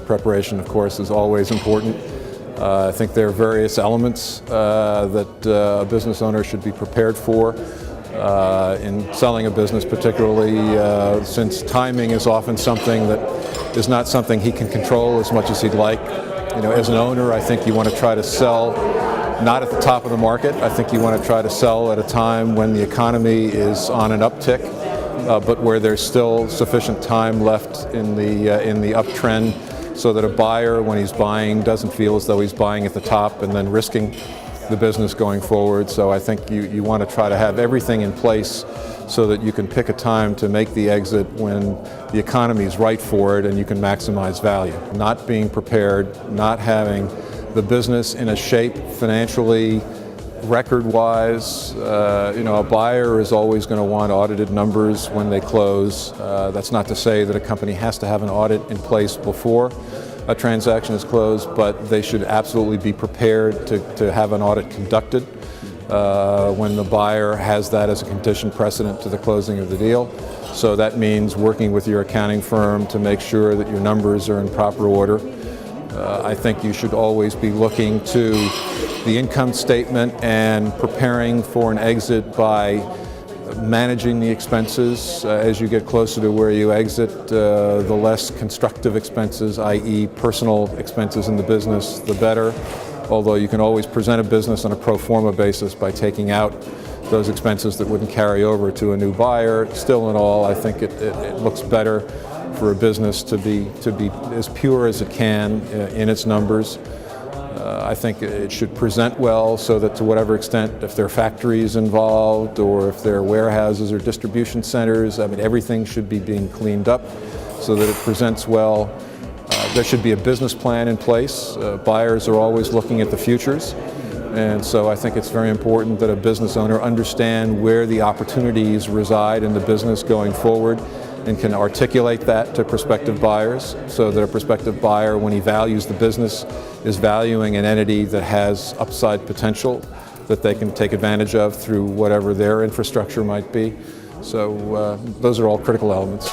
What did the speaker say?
preparation, of course, is always important. I think there are various elements that a business owner should be prepared for in selling a business, particularly since timing is often something that is not something he can control as much as he'd like. You know, as an owner, I think you want to try to sell not at the top of the market. I think you want to try to sell at a time when the economy is on an uptick, but where there's still sufficient time left in the uptrend, so that a buyer, when he's buying, doesn't feel as though he's buying at the top and then risking the business going forward. So I think you want to try to have everything in place so that you can pick a time to make the exit when the economy is right for it and you can maximize value. Not being prepared, not having the business in a shape financially, record-wise. A buyer is always going to want audited numbers when they close. That's not to say that a company has to have an audit in place before a transaction is closed, but they should absolutely be prepared to have an audit conducted when the buyer has that as a condition precedent to the closing of the deal. So that means working with your accounting firm to make sure that your numbers are in proper order. I think you should always be looking to the income statement and preparing for an exit by managing the expenses. As you get closer to where you exit, the less constructive expenses, i.e. personal expenses in the business, the better. Although you can always present a business on a pro forma basis by taking out those expenses that wouldn't carry over to a new buyer. Still in all, I think it looks better for a business to be as pure as it can in its numbers. I think it should present well so that to whatever extent, if there are factories involved or if there are warehouses or distribution centers, I mean, everything should be being cleaned up so that it presents well. There should be a business plan in place. Buyers are always looking at the futures, and so I think it's very important that a business owner understand where the opportunities reside in the business going forward and can articulate that to prospective buyers, so that a prospective buyer, when he values the business, is valuing an entity that has upside potential that they can take advantage of through whatever their infrastructure might be. So those are all critical elements.